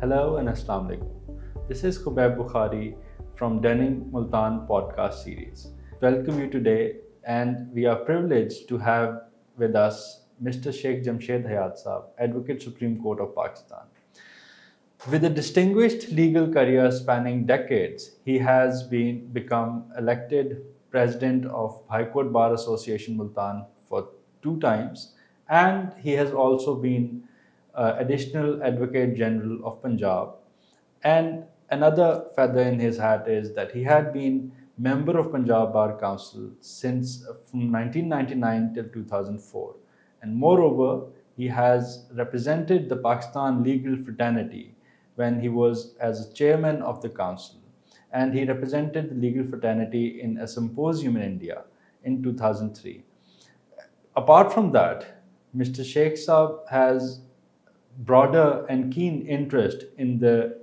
Hello and Assalamu alaikum. This is Khubaib Bukhari from Denning Multan Podcast Series. Welcome you today, and we are privileged to have with us Mr. Sheikh Jamshed Hayat Saab, Advocate Supreme Court of Pakistan. With a distinguished legal career spanning decades, he has become elected president of High Court Bar Association Multan for 2 times, and he has also been additional Advocate General of Punjab. And another feather in his hat is that he had been member of Punjab Bar Council since from 1999 till 2004. And moreover, he has represented the Pakistan legal fraternity when he was as chairman of the council. And he represented the legal fraternity in a symposium in India in 2003. Apart from that, Mr. Sheikh Saab has broader and keen interest in the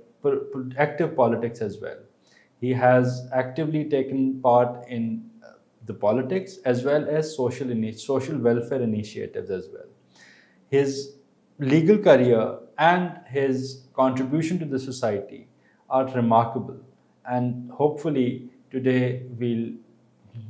active politics as well. He has actively taken part in the politics as well as social welfare initiatives as well. His legal career and his contribution to the society are remarkable, and hopefully today we'll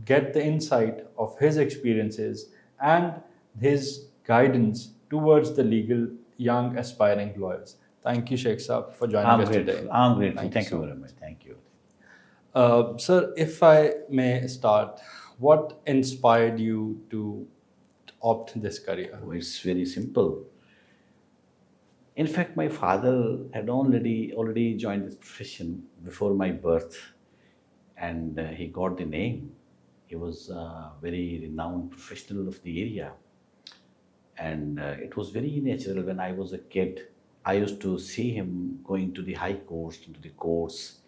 get the insight of his experiences and his guidance towards the legal young aspiring lawyers. Thank you, Sheikh Saab, for joining us today. I'm grateful. Thank you very much. Thank you. Sir, if I may start, what inspired you to opt this career? Oh, it's very simple. In fact, my father had already joined this profession before my birth, and he got the name. He was a very renowned professional of the area, and it was very natural. When I was a kid, I used to see him going to the high courts, into the courts,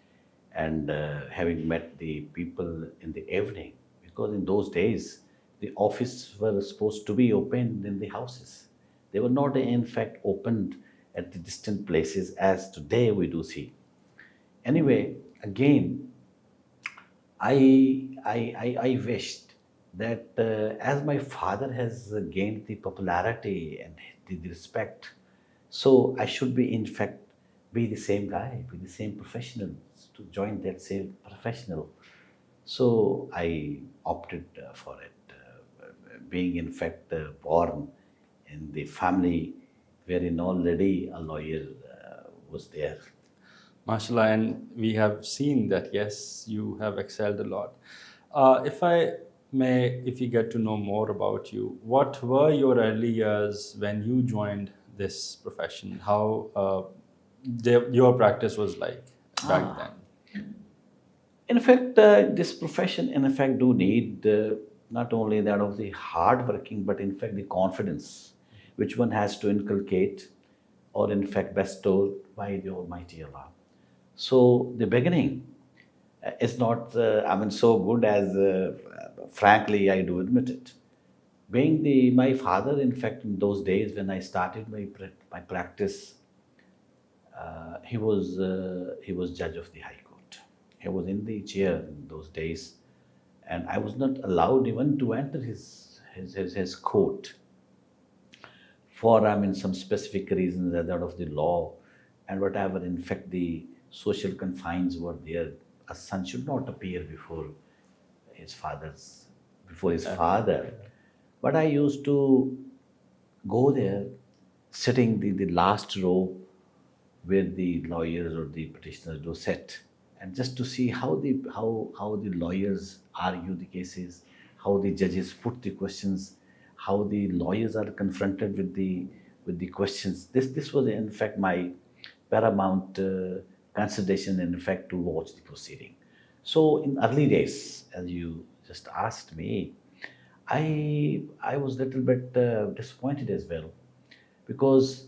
and having met the people in the evening, because in those days the offices were supposed to be opened in the houses. They were not, in fact, opened at the distant places as today we do see. Anyway, again, I wished that as my father has gained the popularity and the respect, so I should be, in fact, be the same guy, be the same professional, to join that same professional. So I opted for it, being in fact born in the family wherein already a lawyer was there. MashaAllah, and we have seen that, yes, you have excelled a lot. If you get to know more about you, what were your early years when you joined this profession? How your practice was like back then? In fact, this profession, in fact, do need not only that of the hard working, but in fact the confidence which one has to inculcate or in fact bestowed by the Almighty Allah. So the beginning is not, so good as, frankly, I do admit it. Being my father, in fact, in those days when I started my practice, he was judge of the High Court. He was in the chair in those days, and I was not allowed even to enter his court for some specific reasons that of the law and whatever. In fact, the social confines were there. A son should not appear before his father. But I used to go there, sitting the last row where the lawyers or the petitioners do sit, and just to see how the lawyers argue the cases, how the judges put the questions, how the lawyers are confronted with the questions. This was in fact my paramount consideration, in fact, to watch the proceeding. So in early days, as you just asked me, I was a little bit disappointed as well, because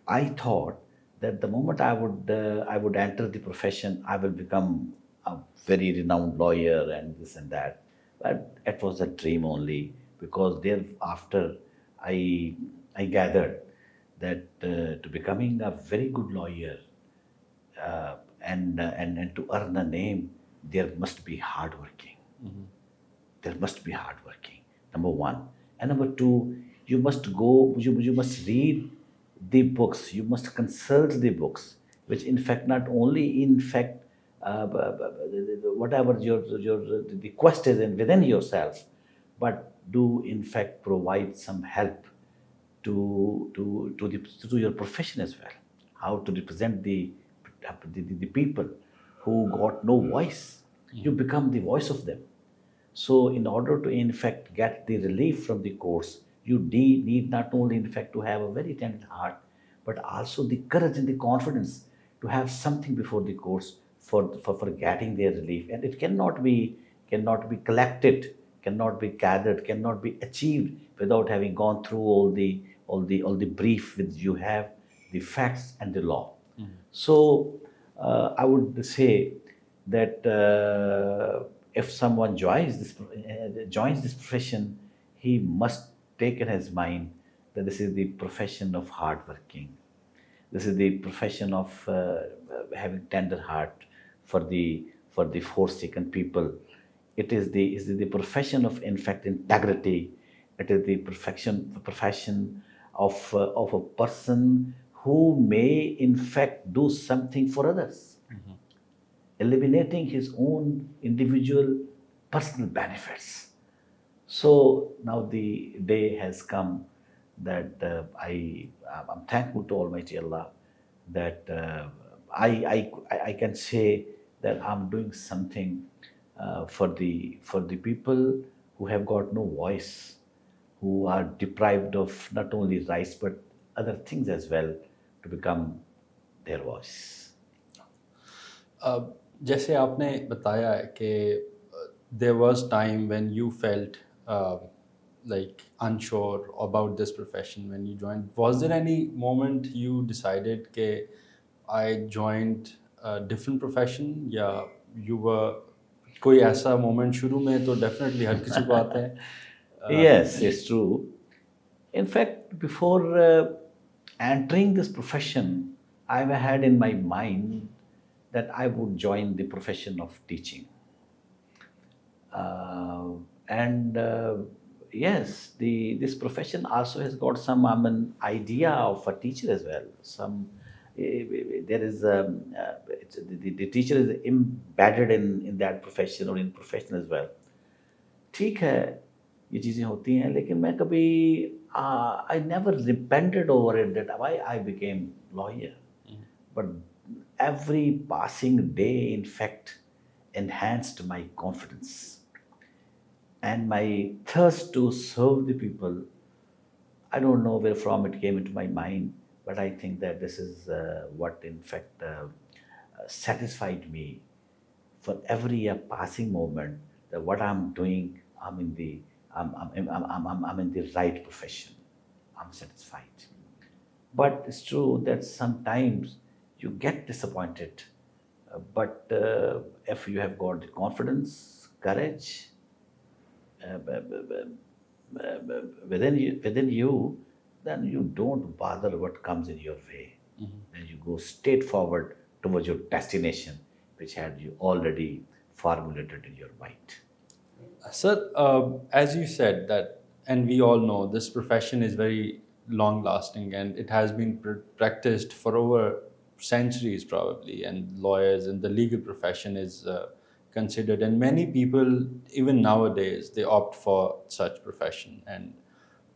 I thought that the moment I would enter the profession, I will become a very renowned lawyer and this and that. But it was a dream only, because thereafter I gathered that to becoming a very good lawyer and to earn a name, there must be hard working. Mm-hmm. There must be hard working, number one. And number two, you must read the books, you must consult the books, which in fact not only in fact whatever your the quest is in within yourself, but do in fact provide some help to your profession as well. How to represent the people who got no voice. You become the voice of them. So, in order to in fact get the relief from the course, you need not only in fact to have a very tender heart, but also the courage and the confidence to have something before the course for getting their relief. And it cannot be collected, cannot be gathered, cannot be achieved without having gone through all the brief with you have the facts and the law. So I would say that if someone joins this profession, he must take in his mind that this is the profession of hard working. This is the profession of having tender heart for the forsaken people. It is the profession of in fact integrity. It is the profession of a person who may in fact do something for others, eliminating his own individual personal benefits. So now the day has come that I'm thankful to Almighty Allah that I can say that I'm doing something for the people who have got no voice, who are deprived of not only rights but other things as well to become their voice. जैसे आपने बताया है कि there was time when you felt like unsure about this profession when you joined. Was there any moment you decided कि I joined a different profession या you were कोई ऐसा moment शुरू में तो definitely हर किसी को आता है. Yes, it's true. In fact, before entering this profession, I had in my mind that I would join the profession of teaching. And yes, this profession also has got some idea of a teacher as well. There is the teacher is embedded in that profession or in profession as well. ठीक है, ये चीज़ें होती हैं, लेकिन मैं कभी I never repented over it that why I became lawyer. But every passing day, in fact, enhanced my confidence and my thirst to serve the people. I don't know where from it came into my mind, but I think that this is what, in fact, satisfied me for every passing moment. That what I'm doing, I'm in the right profession. I'm satisfied. But it's true that sometimes you get disappointed. But if you have got the confidence, courage within you, then you don't bother what comes in your way. And you go straight forward towards your destination, which had you already formulated in your mind. Sir, as you said that, and we all know this profession is very long lasting and it has been practiced for over centuries probably, and lawyers and the legal profession is considered, and many people even nowadays they opt for such profession and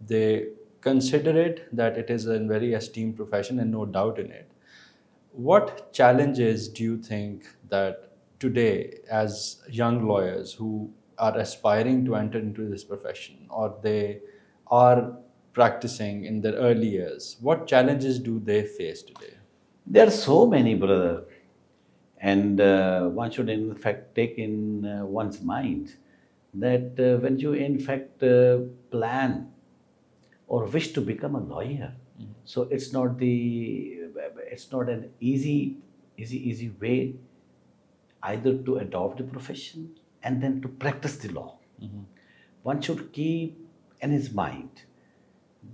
they consider it that it is a very esteemed profession and no doubt in it. What challenges do you think that today, as young lawyers who are aspiring to enter into this profession or they are practicing in their early years, what challenges do they face today? There are so many, brother. And one should, in fact, take in one's mind that when you, in fact, plan or wish to become a lawyer, so it's not an easy way either to adopt the profession and then to practice the law. One should keep in his mind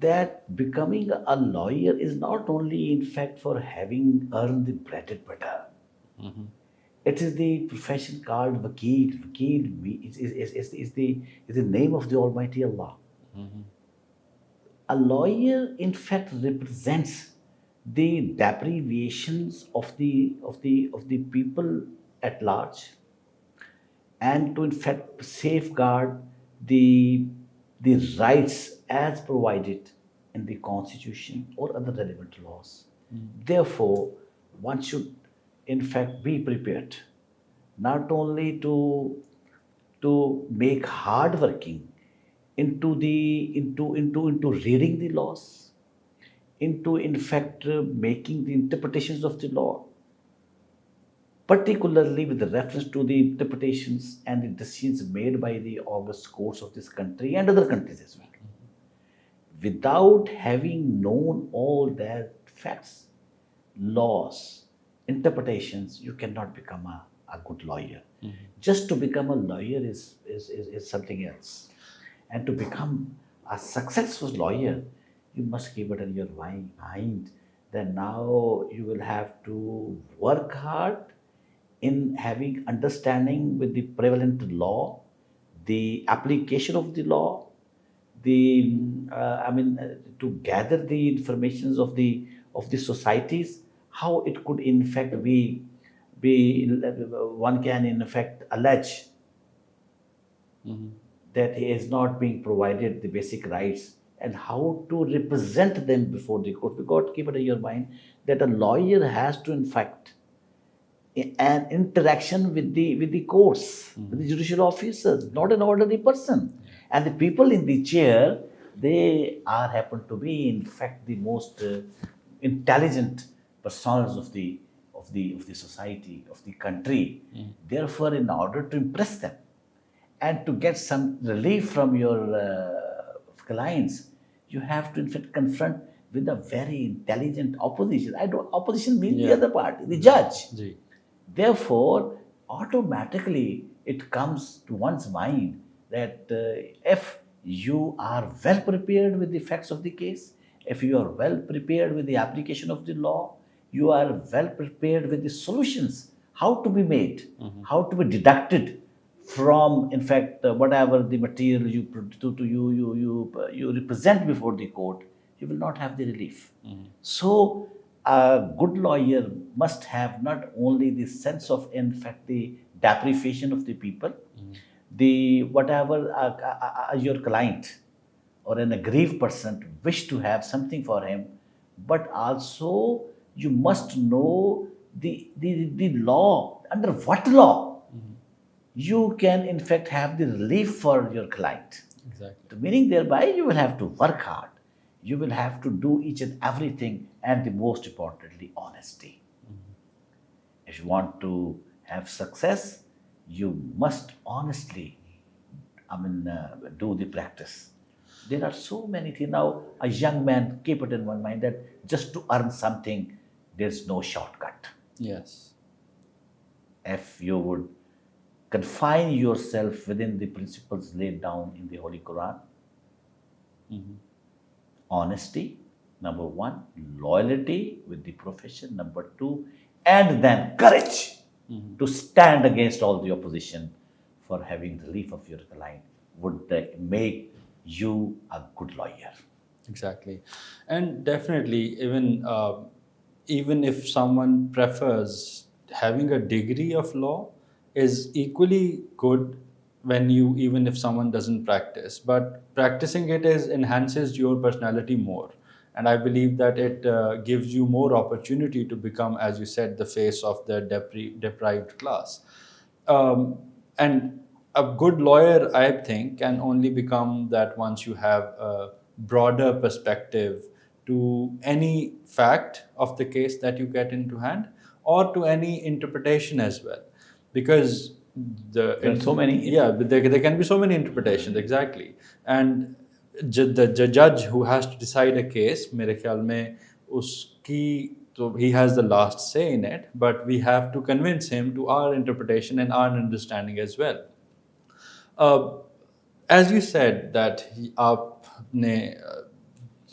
that becoming a lawyer is not only in fact for having earned the bread and butter. It is the profession called Vakil. Vakil is the name of the Almighty Allah. A lawyer, in fact, represents the deprivations of the people at large, and to in fact safeguard the the rights as provided in the constitution or other relevant laws. Therefore, one should in fact be prepared not only to make hard working into the into reading the laws, into in fact making the interpretations of the law, particularly with reference to the interpretations and the decisions made by the august courts of this country and other countries as well. Without having known all their facts, laws, interpretations, you cannot become a good lawyer. Just to become a lawyer is something else. And to become a successful lawyer, you must keep it in your mind that now you will have to work hard in having understanding with the prevalent law, the application of the law, the to gather the informations of the societies, how it could in fact be one can in effect allege that he is not being provided the basic rights, and how to represent them before the court. Because keep it in your mind that a lawyer has to in fact an interaction with the courts, with the judicial officers, not an ordinary person. And the people in the chair, they are happen to be in fact the most intelligent personas of the society, of the country. Therefore, in order to impress them and to get some relief from your clients, you have to in fact confront with a very intelligent opposition. I don't opposition means the Yeah. other party, the judge. Ji. Therefore, automatically it comes to one's mind that if you are well prepared with the facts of the case, if you are well prepared with the application of the law, you are well prepared with the solutions, how to be made, how to be deducted from, in fact, whatever the material you you represent before the court, you will not have the relief. So, a good lawyer must have not only the sense of, in fact, the deprivation of the people, the whatever your client or an aggrieved person wish to have something for him, but also you must know the law, under what law you can in fact have the relief for your client. Exactly. The meaning thereby you will have to work hard. You will have to do each and everything, and the most importantly, honesty. If you want to have success, you must honestly, do the practice. There are so many things. Now, a young man, keep it in one mind that just to earn something, there's no shortcut. Yes. If you would confine yourself within the principles laid down in the Holy Quran, honesty, number one, loyalty with the profession, number two, and then courage to stand against all the opposition for having relief of your client would make you a good lawyer. Exactly. And definitely, even if someone prefers having a degree of law is equally good when you, even if someone doesn't practice, but practicing it is enhances your personality more. And I believe that it gives you more opportunity to become, as you said, the face of the deprived class. And a good lawyer, I think, can only become that once you have a broader perspective to any fact of the case that you get into hand, or to any interpretation as well, because There are so many. yeah, but there can be so many interpretations, exactly. And the judge who has to decide a case, मेरे ख्याल में उसकी so he has the last say in it, but we have to convince him to our interpretation and our understanding as well. Uh, as you said that आपने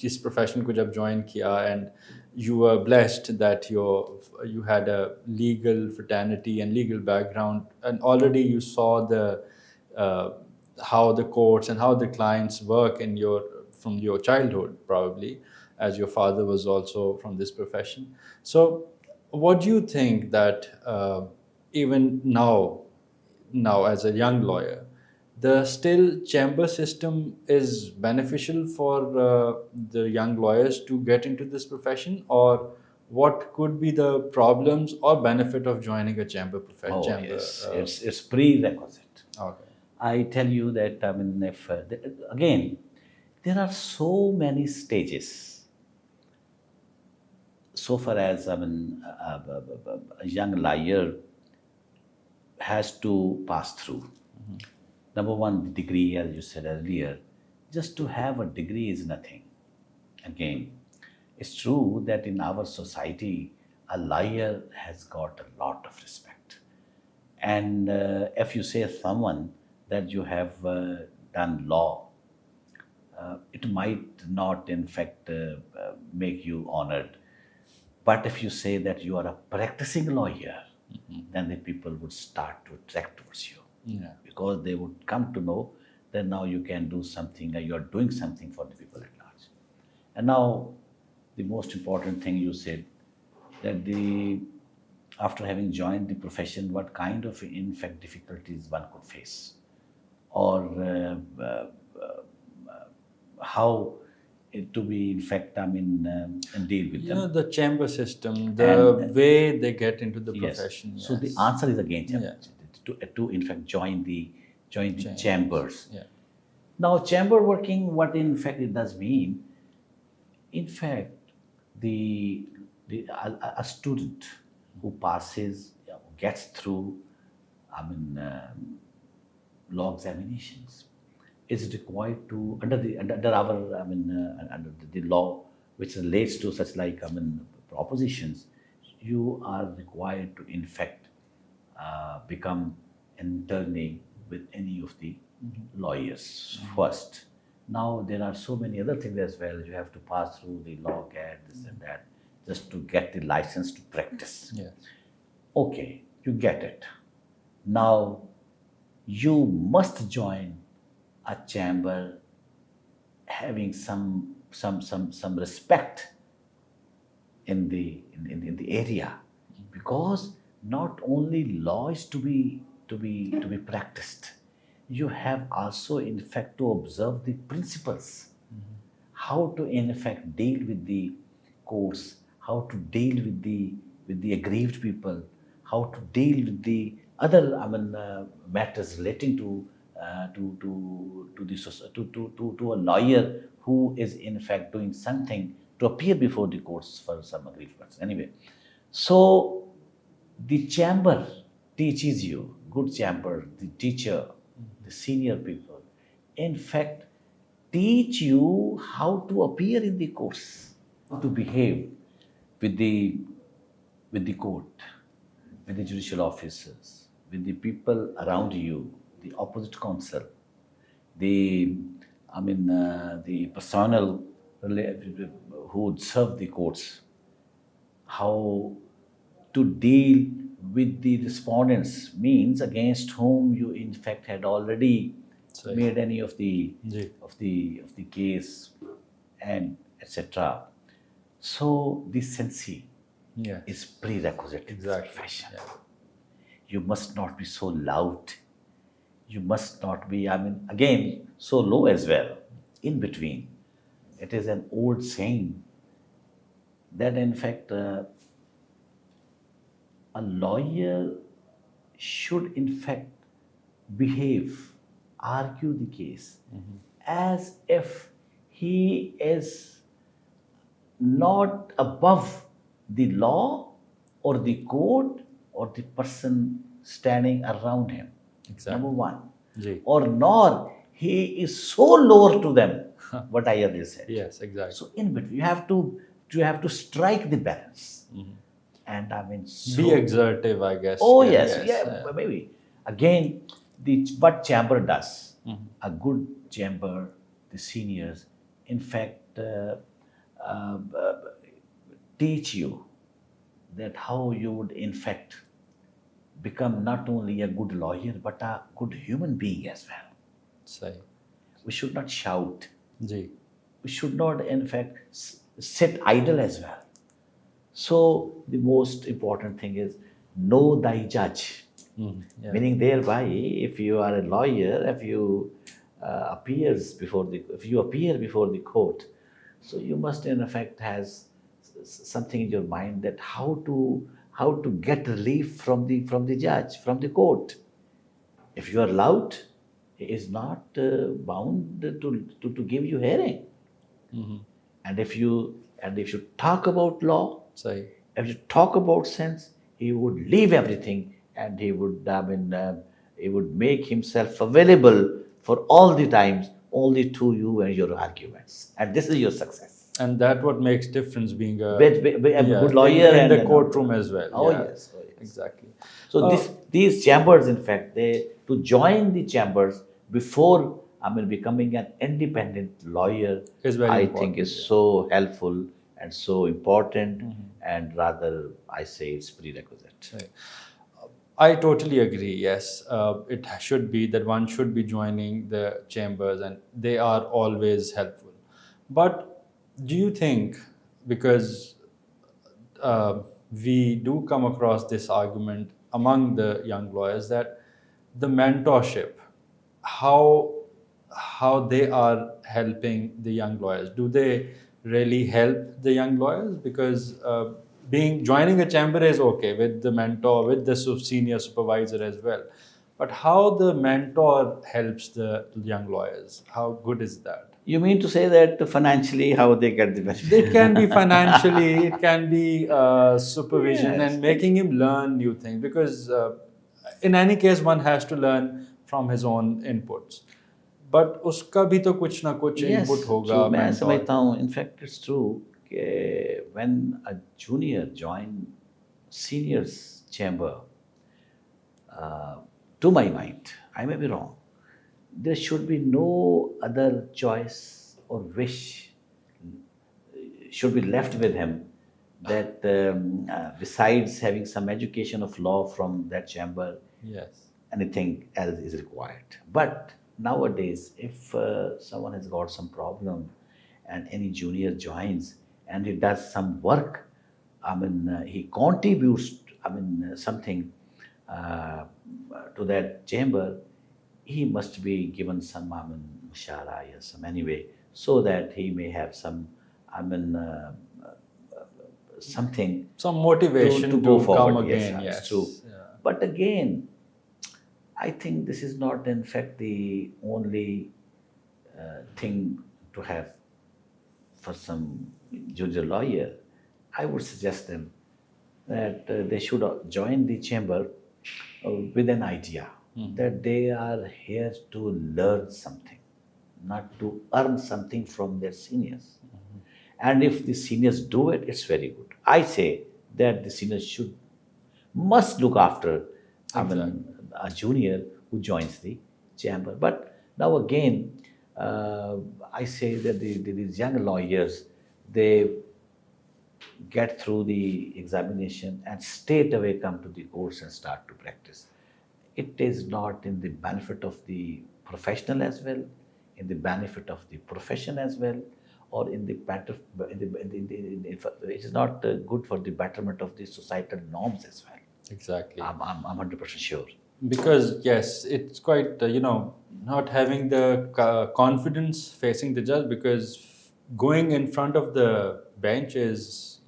इस profession को जब join किया, and you were blessed that you had a legal fraternity and legal background, and already you saw the how the courts and how the clients work from your childhood probably. as your father was also from this profession. So, what do you think that even now as a young lawyer, the still chamber system is beneficial for the young lawyers to get into this profession, or what could be the problems or benefit of joining a chamber profession? Oh yes, it's prerequisite. Okay. I tell you that I mean, if again, there are so many stages. So far as I mean, a young lawyer has to pass through. Number one, the degree, as you said earlier, just to have a degree is nothing. Again, it's true that in our society, a lawyer has got a lot of respect. And if you say someone that you have done law, it might not, in fact, make you honored. But if you say that you are a practicing lawyer, then the people would start to attract towards you. Yeah. Because they would come to know that now you can do something, you are doing something for the people at large. And now, the most important thing you said, that after having joined the profession, what kind of, in fact, difficulties one could face, or how to be, in fact, I mean, and deal with them. The chamber system, the way they get into the Yes. profession. So the answer is again chamber. Yeah. To in fact join the chambers. Yeah. Now chamber working, what in fact it does mean, in fact, a student who passes, gets through, I mean, law examinations, is required to under our I mean under the law which relates to such like I mean propositions, you are required to in fact become an attorney with any of the lawyers first. Now there are so many other things as well. You have to pass through the law CAT, this and that, just to get the license to practice. Yes. Okay, you get it. Now you must join a chamber having some respect in the area, because not only law is to be practiced, you have also in fact to observe the principles, how to in fact deal with the courts, how to deal with the aggrieved people, how to deal with the other I mean matters relating to a lawyer who is in fact doing something to appear before the courts for some aggrieved person. Anyway, so the chamber teaches you, good chamber, the teacher, the senior people, in fact, teach you how to appear in the courts, how to behave with the court, with the judicial officers, with the people around you, the opposite counsel, the personnel who would serve the courts, how to deal with the respondents, means against whom you in fact had already made any of the case, and etc. So this sensi is prerequisite in this profession. Yeah. You must not be so loud. You must not be, I mean, again, so low as well. In between. It is an old saying that in fact a lawyer should in fact behave, argue the case as if he is not above the law or the court or the person standing around him. Exactly. Number one. Ji. Or nor he is so lower to them, what I earlier said. Yes, exactly. So in between, you have to strike the balance. And I mean, be exertive, I guess. Oh yes, maybe. Again, what chamber does, a good chamber, the seniors, in fact, teach you that how you would in fact become not only a good lawyer but a good human being as well. Say. We should not shout. Ji. We should not in fact sit idle as well. So the most important thing is know thy judge. Yeah. Meaning thereby, if you are a lawyer, if you if you appear before the court, so you must in effect has something in your mind that how to get relief from the judge, from the court. If you are loud, he is not bound to give you hearing. And if you talk about law, Sahi. if you talk about sense, he would leave everything and he would make himself available for all the times only to you and your arguments. And this is your success. And that what makes difference being a A yeah, good lawyer in and the courtroom as well. Oh yeah. yes, oh yes. Exactly. So these chambers, in fact, to join the chambers before becoming an independent lawyer, Is very I important, think is so helpful and so important, and rather I say it's prerequisite. Right. I totally agree. Yes, it should be that one should be joining the chambers, and they are always helpful. But do you think, because we do come across this argument among the young lawyers, that the mentorship, how they are helping the young lawyers? Do they really help the young lawyers? Because being joining a chamber is okay with the mentor, with the senior supervisor as well, but how the mentor helps the young lawyers, how good is that? You mean to say that financially how they get the benefit? It can be financially, it can be supervision, Yes. and making him learn new things, because in any case one has to learn from his own inputs. But उसका भी तो कुछ ना कुछ Yes, input होगा true. मैं mentor समझता हूँ. In fact, it's true. When a junior join senior's chamber, to my mind, I may be wrong, there should be no other choice or wish should be left with him that besides having some education of law from that chamber, yes, anything else is required. But nowadays, if someone has got some problem and any junior joins and he does some work, he contributes, something to that chamber, he must be given some, mushara, yes, some anyway, so that he may have some, something some motivation to go forward. come again. Yes, Yes, true. Yeah. But again, I think this is not, in fact, the only thing to have for some junior lawyer. I would suggest them that they should join the chamber with an idea that they are here to learn something, not to earn something from their seniors. And if the seniors do it, it's very good. I say that the seniors must look after a junior who joins the chamber. But now again, I say that these young lawyers, they get through the examination and straight away come to the courts and start to practice. It is not in the benefit of the professional as well, in the benefit of the profession as well, or in the better, it is not good for the betterment of the societal norms as well. Exactly. I'm 100% sure. Because yes, it's quite not having the confidence facing the judge, because going in front of the bench is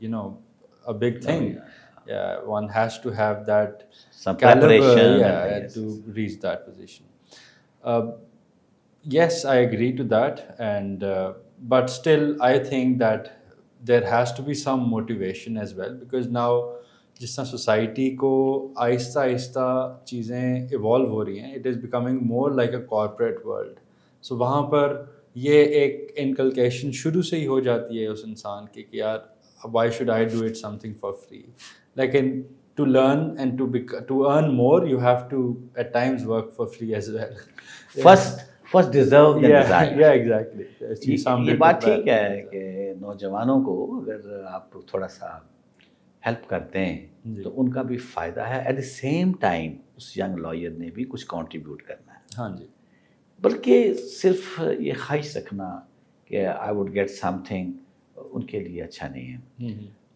a big thing. Yeah, one has to have that Some caliber, preparation, yes. to reach that position. Yes, I agree to that, and but still, I think that there has to be some motivation as well, because now जिस तरह society को आहिस्ता आहिस्ता चीज़ें evolve हो रही हैं, it is becoming more like a corporate world. So वहाँ पर ये एक इनकलकेशन शुरू से ही हो जाती है उस इंसान की कि यार why should I do it something for free. लेकिन to learn and to earn more, you have to at times work for free as well. First deserve then desire. Yeah, exactly. ये बात ठीक है कि नौजवानों को अगर आप थोड़ा सा हेल्प करते हैं तो उनका भी फायदा है. एट द सेम टाइम उस यंग लॉयर ने भी कुछ कंट्रीब्यूट करना है. हाँ जी. बल्कि सिर्फ ये ख्वाहिश रखना कि आई वुड गेट समथिंग, उनके लिए अच्छा नहीं है।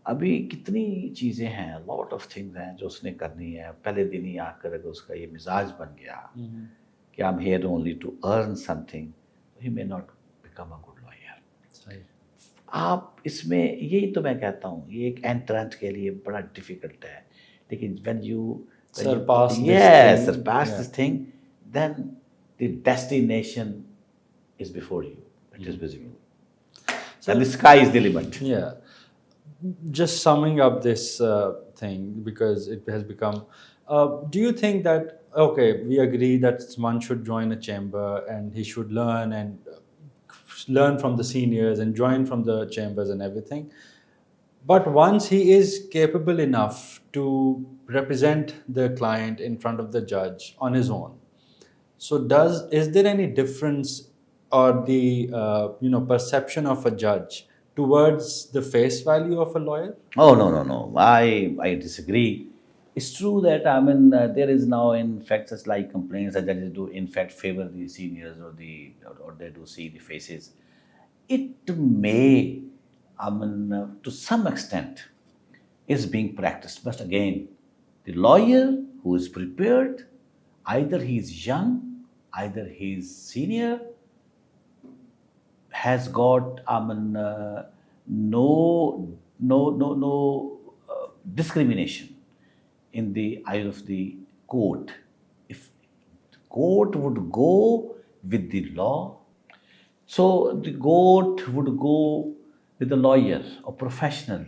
अभी कितनी चीज़ें हैं, लॉट ऑफ थिंग्स हैं जो उसने करनी है। पहले दिन ही आकर अगर उसका ये मिजाज बन गया कि I am here only to earn something, he may not become a good lawyer. सही। आप इसमें, यही तो मैं कहता हूँ, ये एक एंट्रेंट के लिए बड़ा डिफिकल्ट है, लेकिन when you Surpass this yes, thing, surpass yeah. this thing, then the destination is before you. It is visible. So- And the sky is the limit. Yeah. Just summing up this thing, because it has become. Do you think that, okay, we agree that one should join a chamber and he should learn and learn from the seniors and join from the chambers and everything. But once he is capable enough to represent the client in front of the judge on his own, so is there any difference or the perception of a judge towards the face value of a lawyer? Oh, no. I disagree. It's true that, I mean, there is now, in fact, such like complaints that judges do, in fact, favor the seniors, or they do see the faces. It may, I mean, to some extent, is being practiced. But again, the lawyer who is prepared, either he is young, either he is senior, has got, I mean, no discrimination in the eye of the court. If the court would go with the law, so the court would go with a lawyer or professional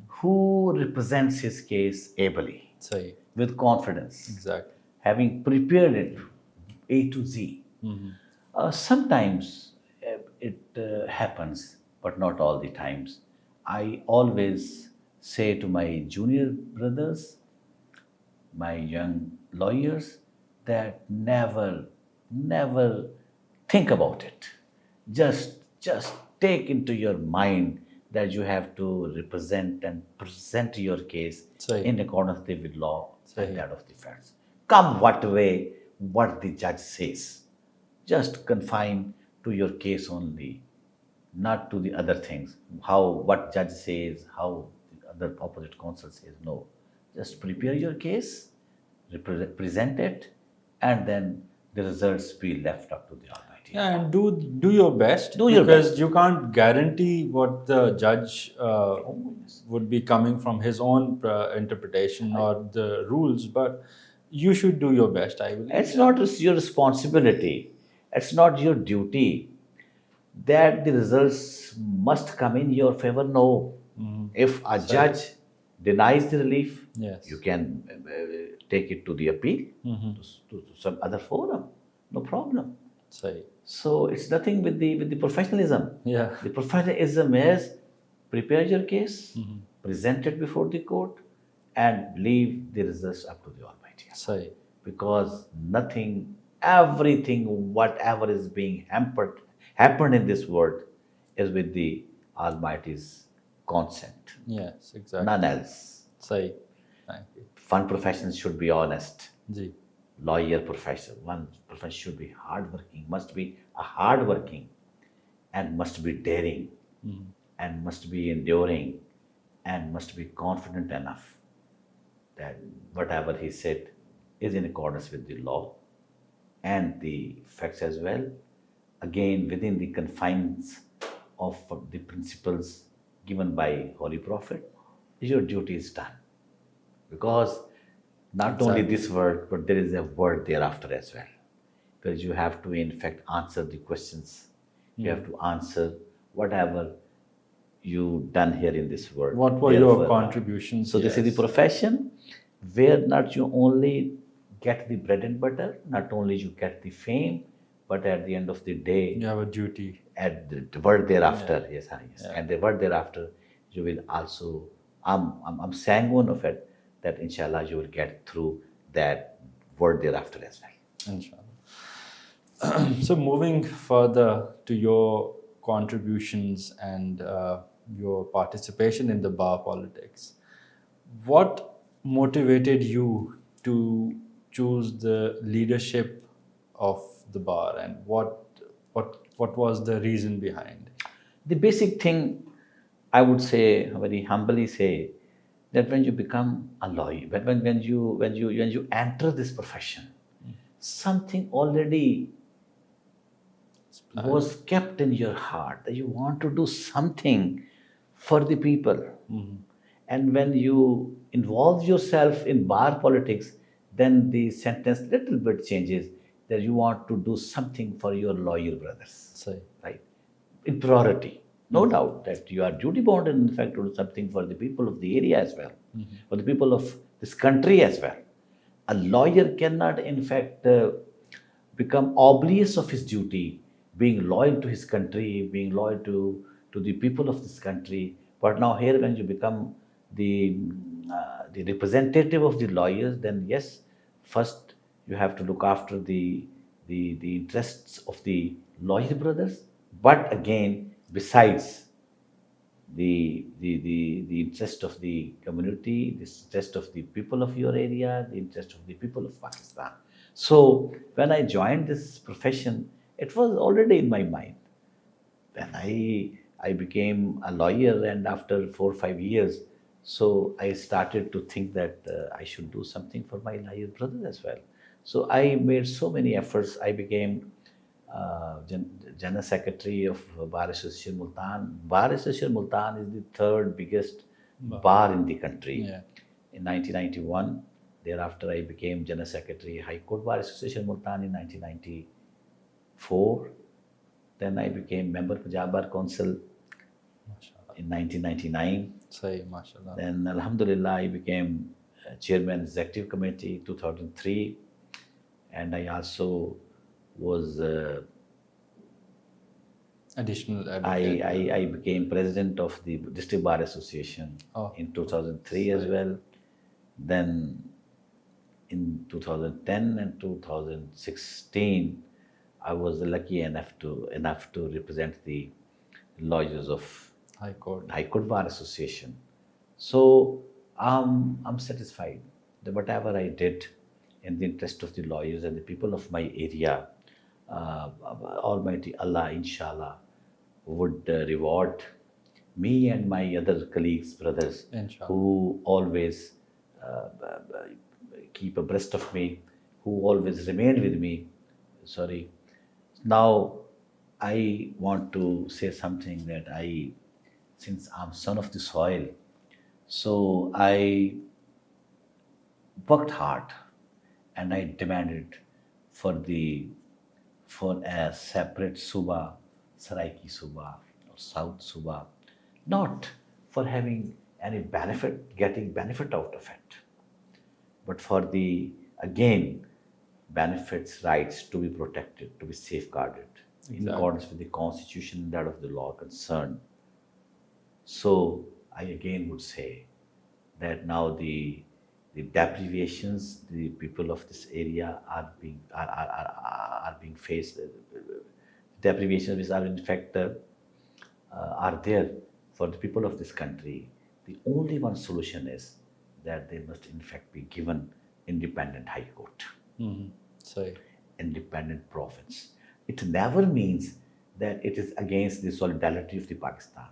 who represents his case ably, Say, with confidence, exactly. having prepared it A to Z. Sometimes it happens, but not all the times. I always say to my junior brothers, my young lawyers, that never think about it. Just take into your mind that you have to represent and present your case Sahih. in accordance with law Sahih. and that of the facts. Come what way, what the judge says. Just confine to your case only, not to the other things. What judge says, how the other opposite counsel says. No. Just prepare your case, present it, and then the results be left up to the Almighty. Yeah, and do your best. Do your because best. you can't guarantee what the judge would be coming from his own interpretation or the rules, but you should do your best, I believe. It's not your responsibility. It's not your duty that the results must come in your favor. No. If a judge denies the relief, Yes. you can take it to the appeal, to some other forum. No problem. Say, So it's nothing with the professionalism. yeah. The professionalism is prepare your case, present it before the court, and leave the results up to the Almighty. Say, Because everything, whatever is being happened in this world is with the Almighty's consent. yes, exactly. None else. Say, thank you. One profession should be honest. Ji. Lawyer profession. One profession should be hardworking, must be a hardworking, and must be daring, and must be enduring, and must be confident enough that whatever he said is in accordance with the law and the facts as well. Again, within the confines of the principles given by Holy Prophet, your duty is done. Because not only this word, but there is a word thereafter as well. Because you have to, in fact, answer the questions. You have to answer whatever you done here in this world. What were your contributions? So this is the profession where not you only get the bread and butter, not only you get the fame, but at the end of the day, You have a duty. at the word thereafter, yes, and the word thereafter, you will also, I'm sanguine of it, that inshallah you will get through that word thereafter as well. Inshallah. So moving further to your contributions and your participation in the bar politics, what motivated you to choose the leadership of the bar, and what was the reason behind? The basic thing, I would say, very humbly say, that when you become a lawyer, when you enter this profession, something already was kept in your heart that you want to do something for the people. And when you involve yourself in bar politics, then the sentence little bit changes that you want to do something for your lawyer brothers. Say. Right? In priority. No doubt that you are duty bound and in fact to do something for the people of the area as well, for the people of this country as well. A lawyer cannot in fact become oblivious of his duty, being loyal to his country, being loyal to the people of this country. But now here when you become the representative of the lawyers, then yes, first you have to look after the interests of the lawyer brothers. But again, besides the interest of the community, the interest of the people of your area, the interest of the people of Pakistan. So when I joined this profession, it was already in my mind. When I became a lawyer, and after 4 or 5 years, so I started to think that I should do something for my lawyer brothers as well. So I made so many efforts. I became General Secretary of Bar Association Multan. Bar Association Multan is the third biggest bar in the country. Yeah. In 1991, thereafter I became General Secretary High Court Bar Association Multan in 1994. Then I became member Punjab Bar Council MashaAllah. in 1999. Say, MashaAllah. Then Alhamdulillah I became Chairman Executive Committee 2003, and I also was Additional advocate. I became president of the District Bar Association in 2003 as well. Then in 2010 and 2016, I was lucky enough to represent the lawyers of High Court. High Court Bar Association. So I'm satisfied that whatever I did in the interest of the lawyers and the people of my area, Almighty Allah, inshallah, would reward me and my other colleagues, brothers, Inshallah. who always keep abreast of me, who always remain with me. Sorry. Now, I want to say something that since I'm son of the soil, so I worked hard and I demanded for a separate Suba, Saraiki Suba or South Suba, not for having any benefit, getting benefit out of it, but for the, again, benefits, rights to be protected, to be safeguarded in accordance with the constitution and that of the law concerned. So I again would say that now the deprivations the people of this area are being faced, deprivations which are in fact are there for the people of this country. The only one solution is that they must in fact be given independent high court, Say. independent province. It never means that it is against the solidarity of the Pakistan.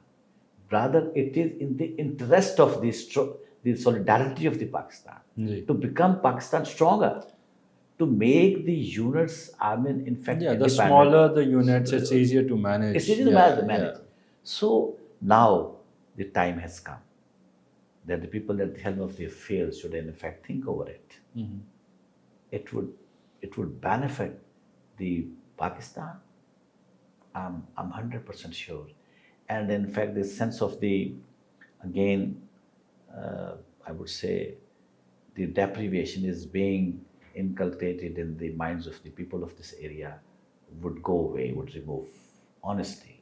Rather, it is in the interest of the solidarity of the Pakistan to become Pakistan stronger, to make the units, I mean, in fact, Yeah, the independent. smaller the units, it's easier to manage. It's easier to manage. So now the time has come that the people at the helm of the affairs should in fact think over it. It would benefit the Pakistan. I'm 100% sure. And in fact, this sense of the, again, I would say, the deprivation is being inculcated in the minds of the people of this area would go away, would remove, honestly.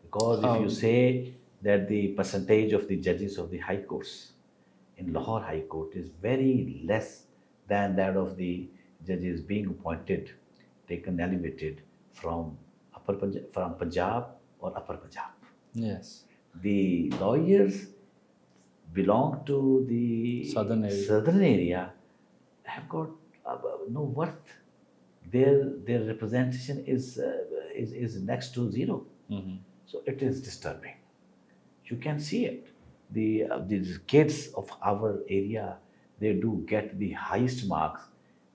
Because if you say that the percentage of the judges of the high courts in Lahore High Court is very less than that of the judges being appointed, taken, elevated from Punjab or Upper Punjab. Yes. The lawyers belong to the southern area have got no worth. Their representation is next to zero. So it is disturbing. You can see it. These kids of our area, they do get the highest marks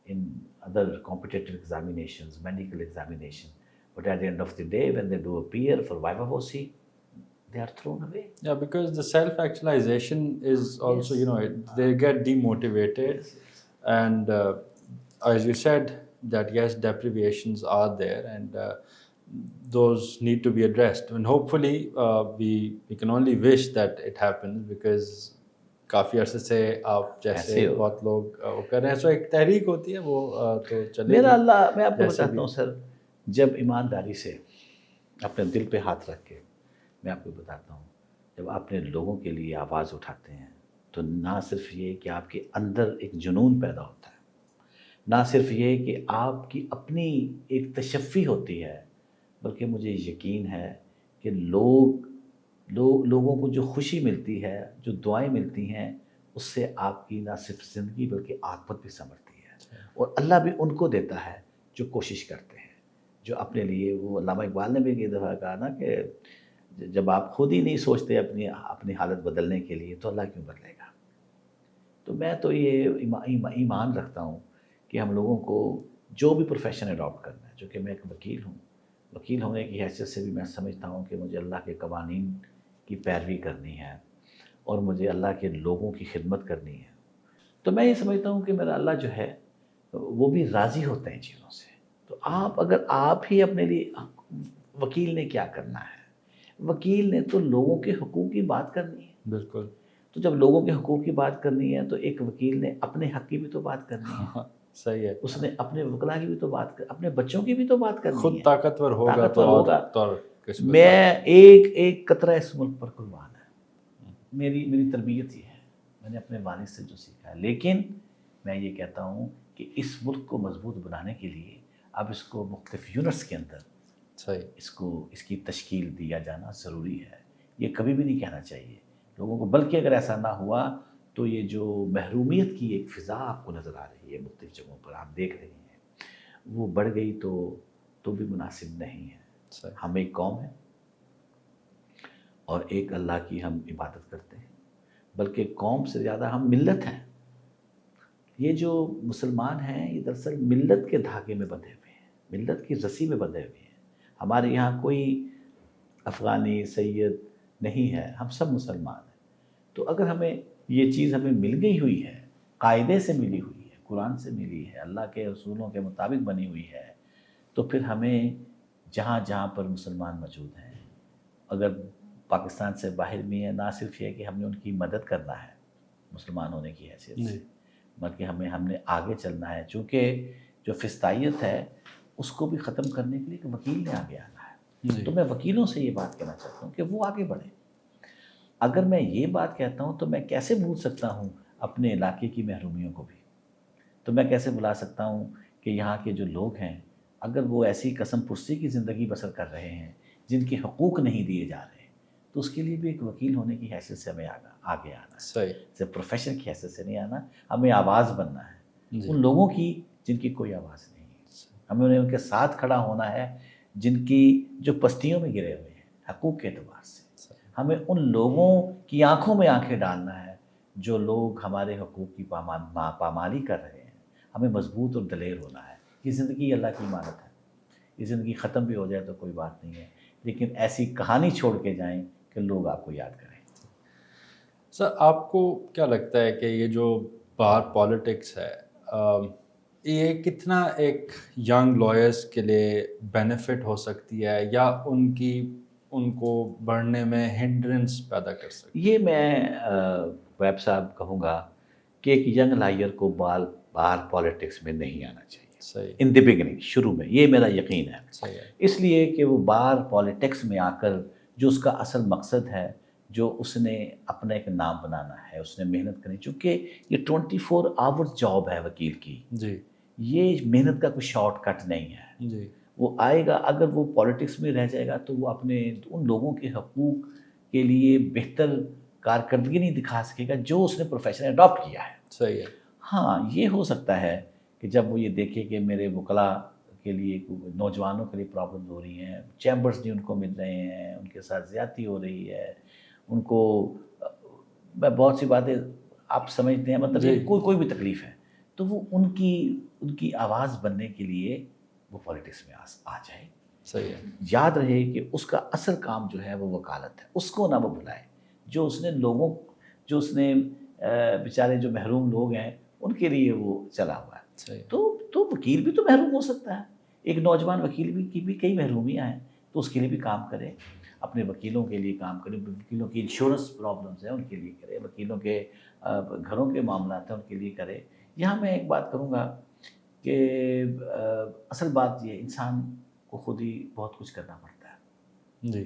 in other competitive examinations, medical examination. But at the end of the day, when they do appear for Viva Voce, they are thrown away. Yeah, because the self-actualization is also, Yes. they get demotivated. Yes, yes. And as you said, that yes, deprivations are there, and those need to be addressed. And hopefully, we can only wish that it happens, because काफ़ी अरसे से आप जैसे ऐसे हो। बहुत लोग वो कर रहे हैं, सो एक तहरीक होती है वो तो मेरा चलेगी अल्लाह, मैं आपको जैसे बताता भी। हूँ सर, जब ईमानदारी से अपने दिल पे हाथ रख के, मैं आपको बताता हूँ, जब अपने लोगों के लिए आवाज़ उठाते हैं, तो ना सिर्फ ये कि आपके अंदर एक जुनून पैदा होता है, ना सिर्फ ये कि आपकी अपनी एक तशफ़ी होती है, बल्कि मुझे यकीन है कि लोगों को जो खुशी मिलती है, जो दुआएं मिलती हैं, उससे आपकी ना सिर्फ ज़िंदगी बल्कि आखिरत भी संवरती है। और अल्लाह भी उनको देता है जो कोशिश करते हैं, जो अपने लिए, वो अल्लामा इकबाल ने भी एक दफ़ा कहा ना कि जब आप खुद ही नहीं सोचते अपनी हालत बदलने के लिए, तो अल्लाह क्यों बदलेगा। तो मैं तो ये ईमान रखता हूँ कि हम लोगों को जो भी प्रोफेशन अडॉप्ट करना है, जो कि मैं एक वकील हूँ, वकील होने की हैसियत से भी मैं समझता हूँ कि मुझे अल्लाह के कवानीन की पैरवी करनी है और मुझे अल्लाह के लोगों की खिदमत करनी है। तो मैं ये समझता हूँ कि मेरा अल्लाह जो है वो भी राज़ी होते हैं चीज़ों से। तो अगर आप ही अपने लिए, वकील ने क्या करना है, वकील ने तो लोगों के हुकूक की बात करनी है। बिल्कुल। तो जब लोगों के हुकूक की बात करनी है, तो एक वकील ने अपने हक़ की भी तो बात करनी है। हाँ, सही है। उसने अपने वकला की भी तो बात अपने बच्चों की भी तो बात करनी है। खुद ताकतवर होगा तो मैं एक कतरा इस मुल्क पर कुर्बान है। मेरी तरबियत ये है, मैंने अपने वालिद से जो सीखा है। लेकिन मैं ये कहता हूँ कि इस मुल्क को मजबूत बनाने के लिए अब इसको मुख्तलिफ यूनिट्स के अंदर इसकी तश्कील दिया जाना ज़रूरी है। ये कभी भी नहीं कहना चाहिए लोगों को, बल्कि अगर ऐसा ना हुआ तो ये जो महरूमियत की एक फ़िज़ा आपको नज़र आ रही है मुख्तलिफ जगहों पर, आप देख रहे हैं, वो बढ़ गई तो भी मुनासिब नहीं है। हम एक कौम है और एक अल्लाह की हम इबादत करते हैं, बल्कि कौम से ज़्यादा हम मिल्लत हैं। ये जो मुसलमान हैं, ये दरअसल मिल्लत के धागे में बंधे हुए हैं, मिल्लत की रस्सी में बंधे हुए हैं। हमारे यहाँ कोई अफ़गानी सैयद नहीं है, हम सब मुसलमान हैं। तो अगर हमें ये चीज़ हमें मिल गई हुई है, कायदे से मिली हुई है, कुरान से मिली है, अल्लाह के रसूलों के मुताबिक बनी हुई है, तो फिर हमें जहाँ जहाँ पर मुसलमान मौजूद हैं, अगर पाकिस्तान से बाहर भी है, ना सिर्फ ये कि हमने उनकी मदद करना है मुसलमान होने की हैसियत से, बल्कि हमने आगे चलना है। चूँकि जो फिस्तायत है उसको भी ख़त्म करने के लिए एक वकील ने आगे आना है। तो मैं वकीलों से ये बात कहना चाहता हूँ कि वो आगे बढ़ें। अगर मैं ये बात कहता हूँ तो मैं कैसे भूल सकता हूँ अपने इलाके की महरूमियों को भी। तो मैं कैसे भुला सकता हूँ कि यहाँ के जो लोग हैं, अगर वो ऐसी कसम पुर्सी की ज़िंदगी बसर कर रहे हैं जिनके हकूक़ नहीं दिए जा रहे, तो उसके लिए भी एक वकील होने की हैसियत से हमें आगे आना है। सिर्फ प्रोफेशन की हैसियत से नहीं आना, हमें आवाज़ बनना है उन लोगों की जिनकी कोई आवाज़ नहीं है। हमें उनके साथ खड़ा होना है जिनकी जो पस्तियों में गिरे हुए हैं हकूक़ के एतबार से। हमें उन लोगों की आंखों में आंखें डालना है जो लोग हमारे हकूक़ की पामाली कर रहे हैं। हमें मजबूत और दलेर होना है। ये ज़िंदगी अल्लाह की इमानत है, ये ज़िंदगी ख़त्म भी हो जाए तो कोई बात नहीं है, लेकिन ऐसी कहानी छोड़ के जाएं कि लोग आपको याद करें। सर, आपको क्या लगता है कि ये जो बाहर पॉलिटिक्स है, ये कितना एक यंग लॉयर्स के लिए बेनिफिट हो सकती है या उनको बढ़ने में हिंड्रेंस पैदा कर सकती है? ये मैं खुबैब साहब कहूँगा कि एक यंग लॉयर को बाहर पॉलिटिक्स में नहीं आना चाहिए। सही। इन द बिगिनिंग, शुरू में, ये मेरा यकीन है। सही है। इसलिए कि वो बाहर पॉलिटिक्स में आकर जो उसका असल मकसद है, जो उसने अपना एक नाम बनाना है, उसने मेहनत करनी, चूँकि ये 24 आवर्स जॉब है वकील की जी, ये मेहनत का कोई शॉर्टकट नहीं है जी। वो आएगा, अगर वो पॉलिटिक्स में रह जाएगा तो वो अपने उन लोगों के हकूक़ के लिए बेहतर कारकर्दगी नहीं दिखा सकेगा जो उसने प्रोफेशन अडॉप्ट किया है। सही है। हाँ, ये हो सकता है कि जब वो ये देखे कि मेरे वकला के लिए, नौजवानों के लिए प्रॉब्लम हो रही हैं, चैम्बर्स नहीं उनको मिल रहे हैं, उनके साथ ज़्यादती हो रही है, ان کو بہت سی باتیں آپ سمجھتے ہیں، مطلب کوئی بھی تکلیف ہے تو وہ ان کی آواز بننے کے لیے وہ پالیٹکس میں آ جائے. صحیح ہے. یاد رہے کہ اس کا اصل کام جو ہے وہ وکالت ہے، اس کو نہ وہ بھلائے. جو اس نے بیچارے جو محروم لوگ ہیں ان کے لیے وہ چلا ہوا ہے. تو وکیل بھی تو محروم ہو سکتا ہے. ایک نوجوان وکیل کی بھی کئی محرومیاں ہیں، تو اس کے لیے بھی کام کرے، اپنے وکیلوں کے لیے کام کرے. وکیلوں کی انشورنس پرابلمس ہیں ان کے لیے کرے، وکیلوں کے گھروں کے معاملات ہیں ان کے لیے کرے. یہاں میں ایک بات کروں گا کہ اصل بات یہ انسان کو خود ہی بہت کچھ کرنا پڑتا ہے. جی.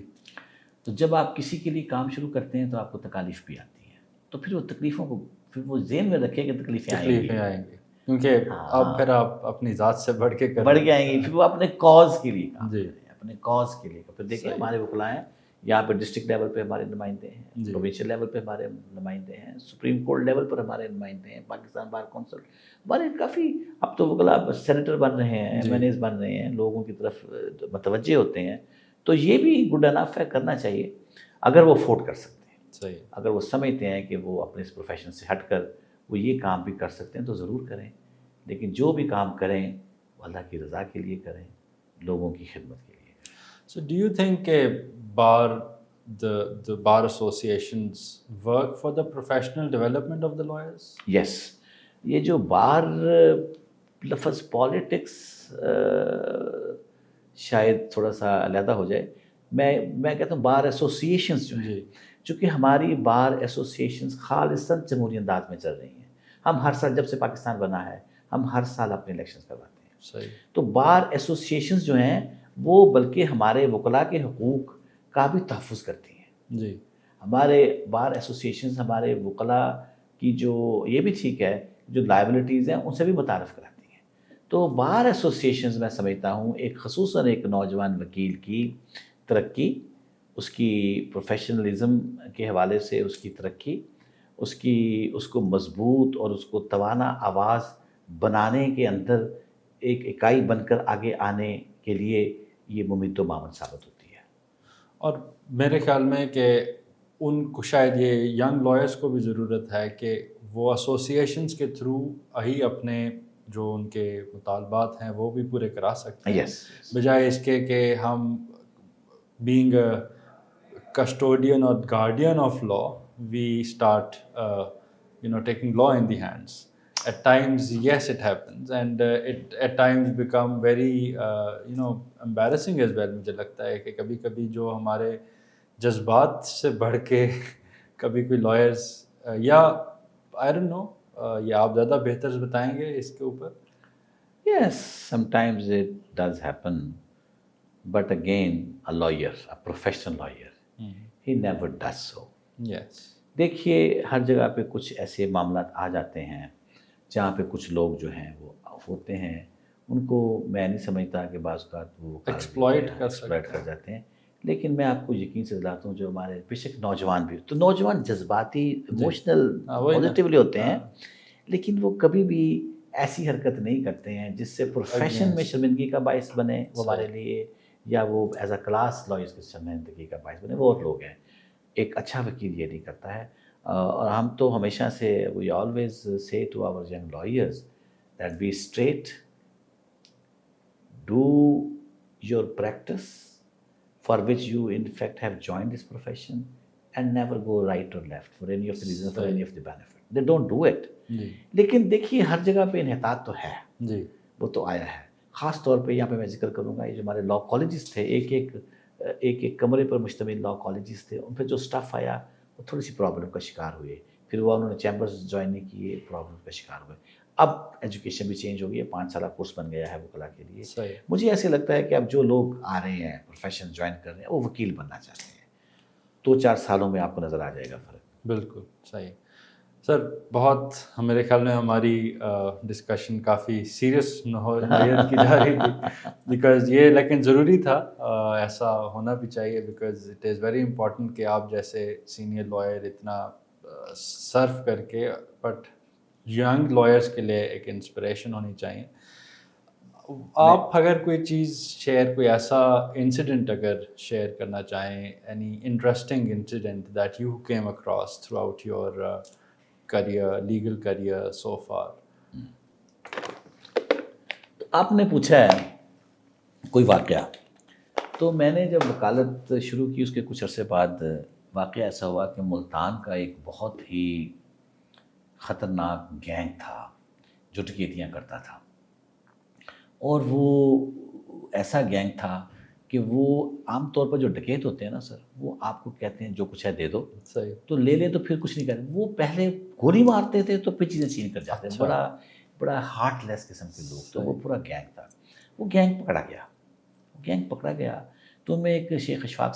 تو جب آپ کسی کے لیے کام شروع کرتے ہیں تو آپ کو تکالیف بھی آتی ہیں، تو پھر وہ تکلیفوں کو پھر وہ ذہن میں رکھے کہ تکلیفیں آئیں گی کیونکہ اب پھر آپ اپنی ذات سے بڑھ کے آئیں گی. پھر وہ اپنے کاز کے لیے کام کریں، اپنے کاز کے لیے. پھر دیکھیں ہمارے وکلا ہیں یہاں پہ ڈسٹرکٹ لیول پہ ہمارے نمائندے ہیں، پروونشل لیول پہ ہمارے نمائندے ہیں، سپریم کورٹ لیول پر ہمارے نمائندے ہیں، پاکستان بار کونسل ہمارے کافی. اب تو وکلا سینیٹر بن رہے ہیں، ایم این ایز بن رہے ہیں، لوگوں کی طرف متوجہ ہوتے ہیں. تو یہ بھی گڈ انف ہے، کرنا چاہیے اگر وہ افورڈ کر سکتے ہیں. اگر وہ سمجھتے ہیں کہ وہ اپنے اس پروفیشن سے ہٹ کر وہ یہ کام بھی کر سکتے ہیں تو ضرور کریں. لیکن جو بھی کام کریں وہ اللہ کی رضا کے لیے کریں، لوگوں کی خدمت کے لیے. So do you think the bar associations work for the professional development of the lawyers? Yes. یہ جو بار لفظ پالیٹکس شاید تھوڑا سا علیحدہ ہو جائے. میں کہتا ہوں بار ایسوسیشنز جو ہیں، چونکہ ہماری بار ایسوسیشنز خالصاً جمہوری انداز میں چل رہی ہیں. ہم ہر سال جب سے پاکستان بنا ہے ہم ہر سال اپنے الیکشنز کرواتے ہیں. تو بار ایسوسیشنز جو ہیں وہ بلکہ ہمارے وکلاء کے حقوق کا بھی تحفظ کرتی ہیں. ہمارے بار ایسوسیشنز ہمارے وکلاء کی جو یہ بھی ٹھیک ہے جو لائبلٹیز ہیں ان سے بھی متعارف کراتی ہیں. تو بار ایسوسیشنز میں سمجھتا ہوں خصوصاً ایک نوجوان وکیل کی ترقی، اس کی پروفیشنلزم کے حوالے سے اس کی ترقی، اس کو مضبوط اور اس کو توانا آواز بنانے کے اندر ایک اکائی بن کر آگے آنے کے لیے یہ ممید و معاون ثابت ہوتی ہے. اور میرے خیال میں کہ ان کو شاید یہ ینگ لائرس کو بھی ضرورت ہے کہ وہ ایسوسیشنز کے تھرو ہی اپنے جو ان کے مطالبات ہیں وہ بھی پورے کرا سکتے ہیں، بجائے اس کے کہ ہم being a custodian or guardian of law, we start taking law in the hands. At times, yes, it happens, and it at times become very embarrassing as well. مجھے لگتا ہے کہ کبھی کبھی جو ہمارے جذبات سے بڑھ کے کبھی کوئی lawyers یا I don't know یہ آپ زیادہ بہتر بتائیں گے اس کے اوپر. Yes, sometimes it does happen, but again, a lawyer, a professional lawyer, he never does so. Yes. دیکھیے ہر جگہ پہ کچھ ایسے معاملات آ جاتے ہیں جہاں پہ کچھ لوگ جو ہیں وہ ہوتے ہیں، ان کو میں نہیں سمجھتا کہ بعض اوقات وہ ایکسپلائٹ کر جاتے ہیں. لیکن میں آپ کو یقین سے دلاتا ہوں جو ہمارے بے شک نوجوان بھی تو نوجوان جذباتی ایموشنل پازیٹیولی ہوتے ہیں، لیکن وہ کبھی بھی ایسی حرکت نہیں کرتے ہیں جس سے پروفیشن میں شرمندگی کا باعث بنے وہ ہمارے لیے، یا وہ ایز اے کلاس لائرس کی شرمندگی کا باعث بنے. وہ اور لوگ ہیں. ایک اچھا وکیل یہ نہیں کرتا ہے. اور ہم تو ہمیشہ سے we always say to our young lawyers that be straight, do your practice for which you in fact have joined this profession and never go right or left for any of the reason, for any of the benefit. They don't do it. لیکن دیکھیے ہر جگہ پہ انحطاط تو ہے، وہ تو آیا ہے. خاص طور پہ یہاں پہ میں ذکر کروں گا یہ جو ہمارے لا کالجز تھے، ایک کمرے پر مشتمل لا کالجز تھے، ان پہ جو اسٹاف آیا وہ تھوڑی سی پرابلم کا شکار ہوئے. پھر وہ انہوں نے چیمبرز جوائن نہیں کیے، پرابلم کا شکار ہوئے. اب ایجوکیشن بھی چینج ہو گئی ہے، 5 سالہ کورس بن گیا ہے وکلا کے لیے. مجھے ایسے لگتا ہے کہ اب جو لوگ آ رہے ہیں پروفیشن جوائن کر رہے ہیں وہ وکیل بننا چاہتے ہیں. 2-4 سالوں میں آپ کو نظر آ جائے گا فرق. بالکل صحیح. سر بہت میرے خیال میں ہماری ڈسکشن کافی سیریس نوعیت کی جا رہی تھی بیکاز یہ لیکن ضروری تھا، ایسا ہونا بھی چاہیے because it is very important کہ آپ جیسے سینئر لائر اتنا سرو کر کے بٹ ینگ لائرس کے لیے ایک انسپریشن ہونی چاہیے. آپ اگر کوئی چیز شیئر، کوئی ایسا انسیڈنٹ اگر شیئر کرنا چاہیں، any interesting incident that you came across through out your career, legal career so for. آپ نے پوچھا ہے کوئی واقعہ، تو میں نے جب وکالت شروع کی اس کے کچھ عرصے بعد واقعہ ایسا ہوا کہ ملتان کا ایک بہت ہی خطرناک گینگ تھا جو ڈکیتیاں کرتا تھا، اور وہ ایسا گینگ تھا کہ وہ عام طور پر جو ڈکیت ہوتے ہیں نا سر، وہ آپ کو کہتے ہیں جو کچھ ہے دے دو، صحیح. تو لے لیں تو پھر کچھ نہیں کریں. وہ پہلے گولی مارتے تھے تو پھر چیزیں چھین کر جاتے ہیں. بڑا ہارٹ لیس قسم کے لوگ. تو وہ پورا گینگ تھا. وہ گینگ پکڑا گیا تو میں ایک شیخ اشفاق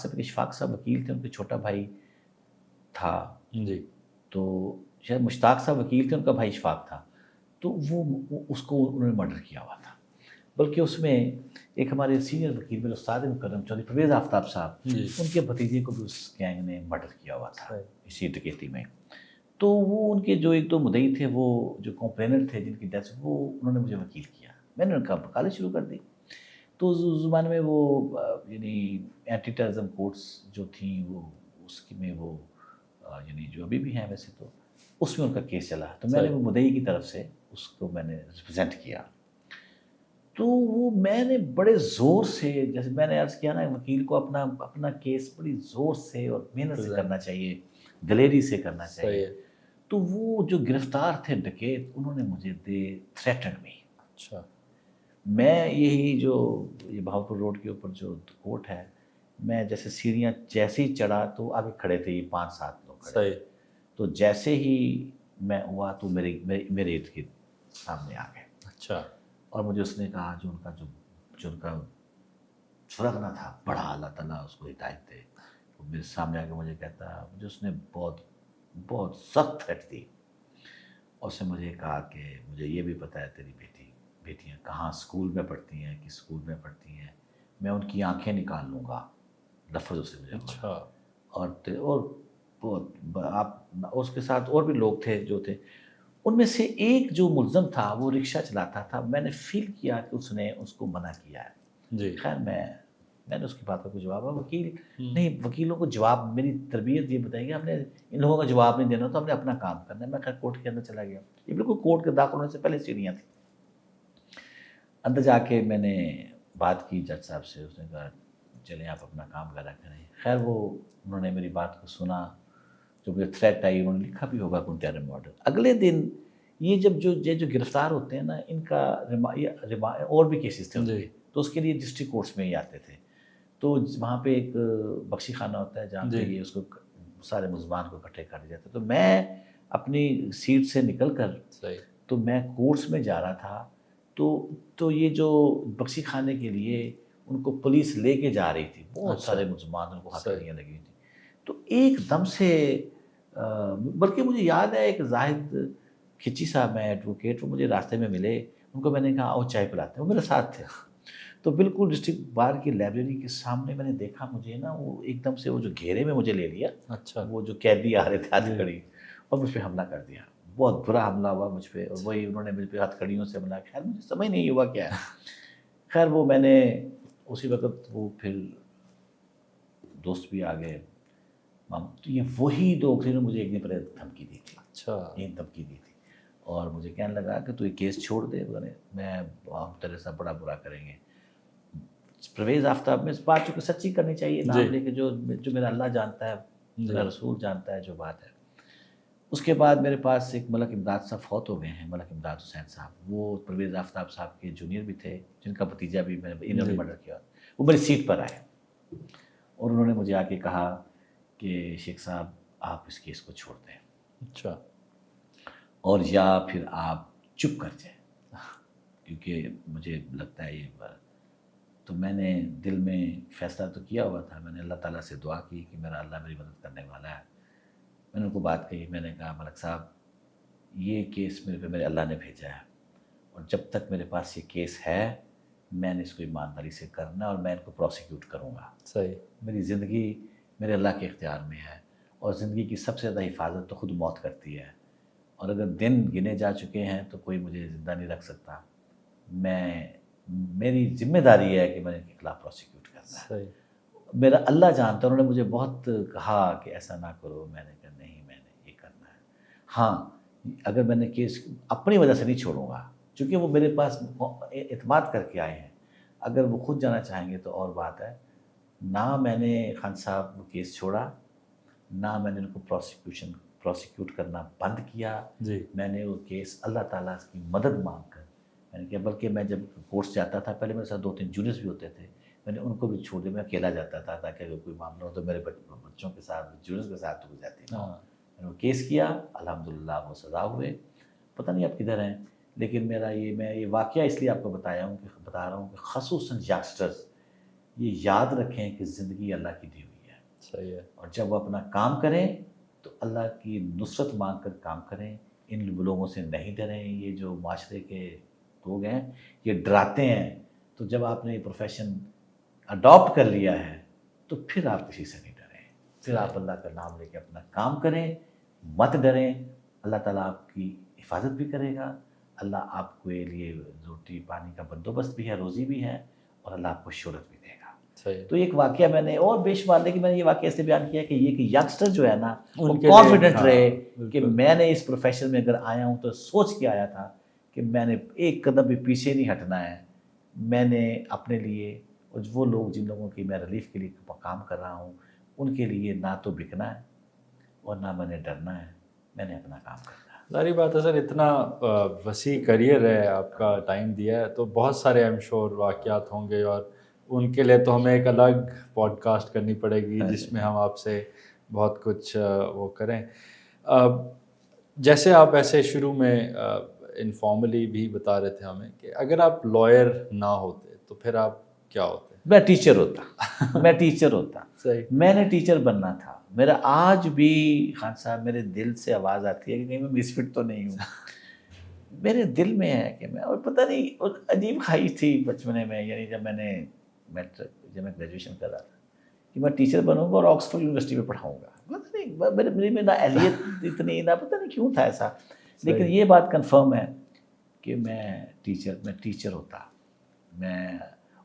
صاحب وکیل تھے، ان کے چھوٹا بھائی تھا جی. تو شاید مشتاق صاحب وکیل تھے، ان کا بھائی اشفاق تھا. تو وہ اس کو انہوں نے مرڈر کیا ہوا تھا. بلکہ اس میں ایک ہمارے سینئر وکیل میرے استاد مکرم چودھری پرویز آفتاب صاحب، ان کے بھتیجے کو بھی اس گینگ نے مرڈر کیا ہوا تھا اسی ڈکیتی میں. تو وہ ان کے جو ایک دو مدعی تھے، وہ جو کمپلیننٹ تھے جن کی ڈیتھ، وہ انہوں نے مجھے وکیل کیا. میں نے ان کا وکالت شروع کر دی. تو اس زمانے میں وہ یعنی اینٹی ٹیررزم کورٹس جو تھیں، وہ اس کی میں وہ یعنی جو ابھی بھی ہیں ویسے، تو اس میں ان کا کیس چلا. تو میں نے وہ مدعی کی طرف سے اس کو میں نے ریپرزینٹ کیا. تو وہ میں نے بڑے زور سے، جیسے میں نے عرض کیا نا، وکیل کو اپنا کیس بڑی زور سے اور محنت سے کرنا چاہیے، دلیری سے کرنا چاہیے. تو وہ جو گرفتار تھے ڈکیت، انہوں نے مجھے تھریٹنڈ می. اچھا. میں یہی جو یہ بہاولپور روڈ کے اوپر جو کورٹ ہے، میں جیسے سیڑھیاں جیسے ہی چڑھا تو آگے کھڑے تھے یہ 5-7 لوگ کھڑے. تو جیسے ہی میں ہوا تو میرے ارد گرد سامنے آ گئے. اچھا. اور مجھے اس نے کہا جو ان کا سرغنا تھا، بڑا اللہ تعالیٰ اس کو ہدایت دے، وہ میرے سامنے آ کے مجھے کہتا، مجھے اس نے بہت سخت تھریٹ دی. اور اس نے مجھے کہا کہ مجھے یہ بھی پتہ ہے تیری بیٹیاں کہاں اسکول میں پڑھتی ہیں، کس اسکول میں پڑھتی ہیں، میں ان کی آنکھیں نکال لوں گا. لفظ اس سے مجھے. اچھا. اور آپ اس کے ساتھ اور بھی لوگ تھے جو تھے. ان میں سے ایک جو ملزم تھا وہ رکشہ چلاتا تھا. میں نے فیل کیا کہ اس نے اس کو منع کیا ہے. جی. خیر میں نے اس کی بات کا کوئی جواب وکیل نہیں، وکیلوں کو جواب، میری تربیت یہ بتائیں گے ہم نے ان لوگوں کا جواب نہیں دینا، تو ہم نے اپنا کام کرنا ہے. میں خیر کورٹ کے اندر چلا گیا. یہ بالکل کورٹ کے داخل ہونے سے پہلے سیڑھیاں تھیں. اندر جا کے میں نے بات کی جج صاحب سے. اس نے کہا چلیں آپ اپنا کام وغیرہ کریں. خیر انہوں نے میری بات کو سنا. جو مجھے تھریٹ آئی انہوں نے لکھا بھی ہوگا کنٹینر مارڈر. اگلے دن یہ جو گرفتار ہوتے ہیں نا، ان کا اور بھی کیسز تھے تو اس کے لیے ڈسٹرکٹ کورٹس میں ہی آتے تھے. تو وہاں پہ ایک بخشی خانہ ہوتا ہے جہاں پہ یہ اس کو سارے ملزمان کو اکٹھے کر دیا جاتا. تو میں اپنی سیٹ سے نکل کر تو میں کورٹس میں جا رہا تھا. تو یہ جو بخشی خانے کے لیے ان کو پولیس لے کے جا رہی تھی، بہت سارے ملزمان، ان کو ہتھکڑیاں لگی ہوئی تھیں. تو ایک دم سے بلکہ مجھے یاد ہے ایک زاہد کھچی صاحب ہیں ایڈوکیٹ، وہ مجھے راستے میں ملے. ان کو میں نے کہا آؤ چائے پلاتے ہیں، وہ میرے ساتھ تھے. تو بالکل ڈسٹرکٹ بار کی لائبریری کے سامنے میں نے دیکھا، مجھے نا وہ ایک دم سے وہ جو گھیرے میں مجھے لے لیا. اچھا. وہ جو قیدی آ رہے تھے ہتھکڑی، اور مجھ پہ حملہ کر دیا. بہت برا حملہ ہوا مجھ پہ، اور وہی انہوں نے مجھ پہ ہتھکڑیوں سے حملہ. خیر مجھے سمجھ نہیں ہوا کیا ہے. خیر وہ میں نے اسی وقت وہ پھر دوست بھی آ گئے. تو یہ وہی لوگ تھے مجھے ایک دن پہلے دھمکی دی تھی. اچھا. یہ دھمکی دی تھی اور مجھے کہنے لگا کہ تو یہ کیس چھوڑ دے، میں ہم تیرے سے بڑا برا کریں گے. پرویز آفتاب میں اس بات چونکہ سچی کرنی چاہیے نام لے کے، جو میرا اللہ جانتا ہے، میرا رسول جانتا ہے جو بات ہے. اس کے بعد میرے پاس ایک ملک امداد صاحب فوت ہو گئے ہیں، ملک امداد حسین صاحب. وہ پرویز آفتاب صاحب کے جونیئر بھی تھے، جن کا بھتیجا بھی میں نے انہوں نے مرڈر کیا. وہ میری سیٹ پر آئے اور انہوں نے مجھے آ کے کہا کہ شیخ صاحب آپ اس کیس کو چھوڑ دیں. اچھا. اور یا پھر آپ چپ کر جائیں، کیونکہ مجھے لگتا ہے یہ. تو میں نے دل میں فیصلہ تو کیا ہوا تھا. میں نے اللہ تعالیٰ سے دعا کی کہ میرا اللہ میری مدد کرنے والا ہے. میں نے ان کو بات کہی. میں نے کہا ملک صاحب یہ کیس میرے پہ میرے اللہ نے بھیجا ہے، اور جب تک میرے پاس یہ کیس ہے میں نے اس کو ایمانداری سے کرنا، اور میں ان کو پروسیکیوٹ کروں گا. صحیح. میری زندگی میرے اللہ کے اختیار میں ہے، اور زندگی کی سب سے زیادہ حفاظت تو خود موت کرتی ہے. اور اگر دن گنے جا چکے ہیں تو کوئی مجھے زندہ نہیں رکھ سکتا. میں میری ذمہ داری ہے کہ میں نے ان کے خلاف پروسیکیوٹ کرنا ہے. صحیح. میرا اللہ جانتا ہے، انہوں نے مجھے بہت کہا کہ ایسا نہ کرو. میں نے کہا نہیں، میں نے یہ کرنا ہے. ہاں، اگر میں نے کیس اپنی وجہ سے نہیں چھوڑوں گا، چونکہ وہ میرے پاس اعتماد کر کے آئے ہیں. اگر وہ خود جانا چاہیں گے تو اور بات ہے. نہ میں نے خان صاحب وہ کیس چھوڑا، نہ میں نے ان کو پروسیکیوٹ کرنا بند کیا. جی. میں نے وہ کیس اللہ تعالیٰ کی مدد مانگ کر میں نے کیا، بلکہ میں جب کورس جاتا تھا پہلے میرے ساتھ 2-3 جونیئرس بھی ہوتے تھے، میں نے ان کو بھی چھوڑ دیا. میں اکیلا جاتا تھا تاکہ اگر کوئی معاملہ ہو تو میرے بچوں کے ساتھ، جونیئرس کے ساتھ تو جاتی تھی. میں نے وہ کیس کیا، الحمدللہ وہ سزا ہوئے. پتہ نہیں آپ کدھر ہیں، لیکن میں یہ واقعہ اس لیے آپ کو بتا رہا ہوں کہ خصوصاً یانگسٹرز یہ یاد رکھیں کہ زندگی اللہ کی دی ہوئی ہے. صحیح ہے. اور جب وہ اپنا کام کریں تو اللہ کی نصرت مانگ کر کام کریں. ان لوگوں سے نہیں ڈریں. یہ جو معاشرے کے لوگ ہیں یہ ڈراتے ہیں. تو جب آپ نے یہ پروفیشن اڈاپٹ کر لیا ہے تو پھر آپ کسی سے نہیں ڈریں. پھر آپ اللہ کا نام لے کے اپنا کام کریں، مت ڈریں. اللہ تعالیٰ آپ کی حفاظت بھی کرے گا. اللہ آپ کے لیے روٹی پانی کا بندوبست بھی ہے، روزی بھی ہے، اور اللہ آپ کو شہرت بھی دے گا. تو ایک واقعہ میں نے اور بے شمار، لیکن میں نے یہ واقعہ اس لیے بیان کیا کہ یہ کہ ینگسٹر جو ہے نا وہ کانفیڈنٹ رہے کہ میں نے اس پروفیشن میں اگر آیا ہوں تو سوچ کے آیا تھا کہ میں نے ایک قدم بھی پیچھے نہیں ہٹنا ہے. میں نے اپنے لیے اور وہ لوگ جن لوگوں کی میں ریلیف کے لیے کام کر رہا ہوں ان کے لیے نہ تو بکنا ہے اور نہ میں نے ڈرنا ہے. میں نے اپنا کام کرنا ہے. ظاہری بات ہے سر، اتنا وسیع کریئر ہے، آپ کا ٹائم دیا ہے، تو بہت سارے ایم شور واقعات ہوں گے، اور ان کے لیے تو ہمیں ایک الگ پوڈ کاسٹ کرنی پڑے گی جس میں ہم آپ سے بہت کچھ وہ کریں. جیسے آپ ایسے شروع میں انفارملی بھی بتا رہے تھے ہمیں کہ اگر آپ لائر نہ ہوتے تو پھر آپ کیا ہوتے؟ میں ٹیچر ہوتا. صحیح. میں نے ٹیچر بننا تھا. میرا آج بھی خان صاحب میرے دل سے آواز آتی ہے کہ کہیں میں مس فٹ تو نہیں ہوں. میرے دل میں ہے کہ میں، اور پتہ نہیں، اور عجیب خواہش تھی بچپنے میں، یعنی جب میں گریجویشن کر رہا تھا کہ میں ٹیچر بنوں گا اور آکسفورڈ یونیورسٹی میں پڑھاؤں گا. پتہ نہیں میرے میں نہ اہلیت اتنی، نہ پتہ نہیں کیوں تھا ایسا. لیکن یہ بات کنفرم ہے کہ میں ٹیچر ہوتا.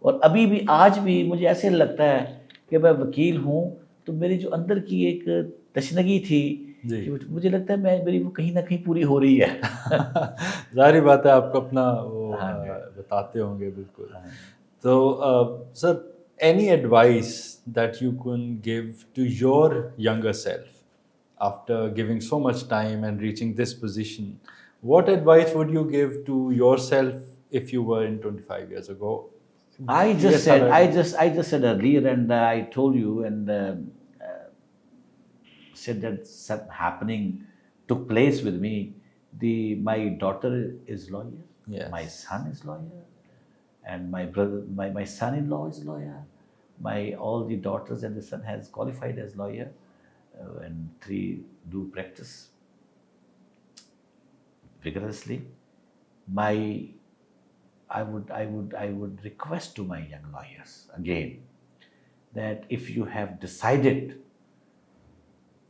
اور ابھی بھی آج بھی مجھے ایسے لگتا ہے کہ میں وکیل ہوں تو میری جو اندر کی ایک تشنگی تھی مجھے لگتا ہے میری وہ کہیں نہ کہیں پوری ہو رہی ہے. ظاہری بات ہے آپ کو اپنا وہ بتاتے ہوں گے. بالکل. تو سر، any advice that you can give to your younger self after giving so much time and reaching this position? What advice would you give to yourself if you were in 25 years ago? I just said earlier, and I told you, and said that something happening took place with me. My daughter is lawyer. Yes. My son is lawyer, and my brother, my son-in-law is lawyer. All the daughters and the son has qualified as lawyer, and 3 do practice vigorously. I would request to my young lawyers again that if you have decided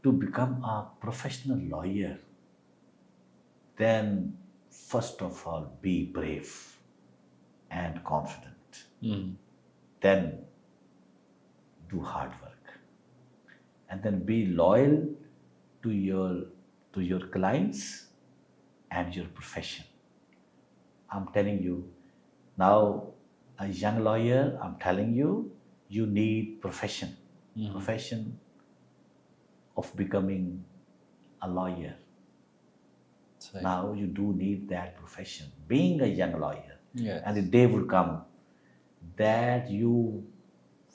to become a professional lawyer, then first of all be brave and confident. Then do hard work, and then be loyal to your clients and your profession. I'm telling you now, a young lawyer, I'm telling you, you need profession of becoming a lawyer. Right. Now you do need that profession, being a young lawyer. Yes. And the day will come that you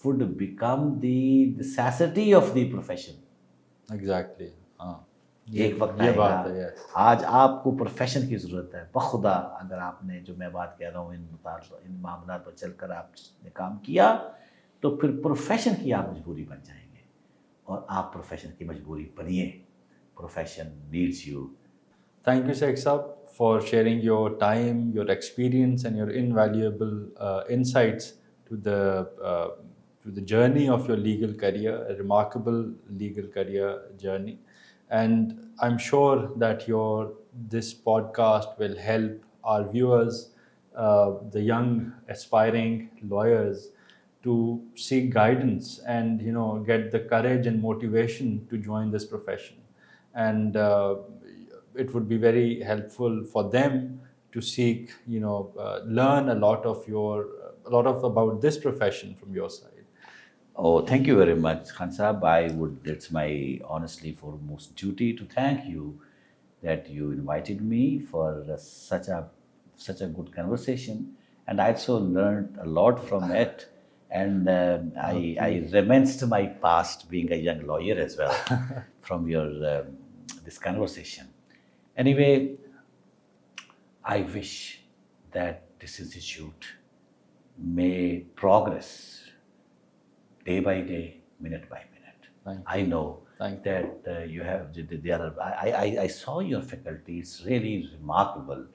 would become the necessity of the profession. Exactly. ایک وقت آئے گا. آج آپ کو profession کی ضرورت ہے. بخدا اگر آپ نے، جو میں بات کہہ رہا ہوں، ان معاملات پر چل کر آپ نے کام کیا تو پھر پروفیشن کی آپ مجبوری بن جائیں گے، اور آپ پروفیشن کی مجبوری بنیے. Profession needs you. Thank you, Sheikh Saab, for sharing your time, your experience, and your invaluable insights to the journey of your legal career, a remarkable legal career journey. And I'm sure that this podcast will help our viewers the young aspiring lawyers to seek guidance and get the courage and motivation to join this profession. And it would be very helpful for them to seek, learn a lot of about this profession from your side. Oh, thank you very much, Khan Sahab. It's my honestly foremost duty to thank you that you invited me for such a good conversation, and I also learned a lot from it. And I reminisced my past being a young lawyer as well from your this conversation. Anyway, I wish that this institute may progress day by day, minute by minute. Thank you. I know Thank that you have there are. I saw your faculty. It's really remarkable.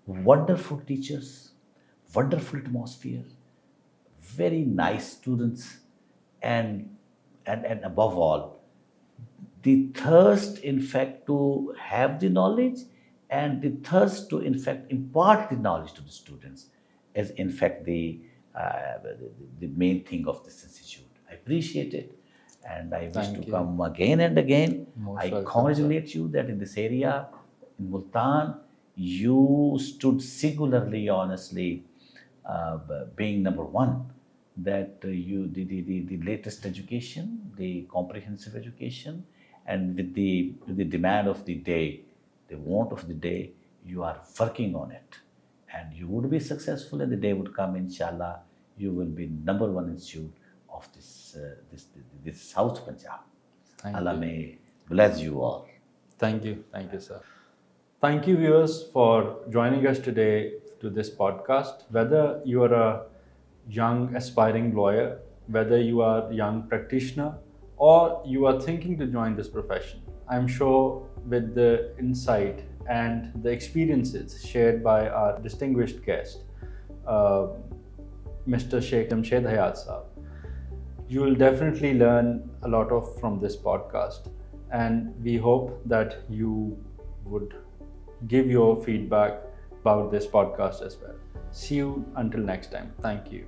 Wonderful teachers, wonderful atmosphere, very nice students, and and above all, the thirst, in fact, to have the knowledge and the thirst to, in fact, impart the knowledge to the students is, in fact, the main thing of this institute. I appreciate it, and I wish Thank to you. come again and again. Most I welcome, congratulate you that in this area, in Multan, you stood singularly, honestly, being number one, that the latest education, the comprehensive education, and with the demand of the day, the want of the day, you are working on it. And you would be successful, and the day would come, inshallah, you will be number one institute of this South Punjab. Thank Allah you. may bless you all. Thank you, sir. Thank you, viewers, for joining us today to this podcast. Whether you are a young aspiring lawyer, whether you are a young practitioner, or you are thinking to join this profession, I'm sure with the insight and the experiences shared by our distinguished guest, uh, Mr. Sheikh Jamshed Hayat Saab, you will definitely learn a lot of from this podcast, and we hope that you would give your feedback about this podcast as well. See you until next time. Thank you.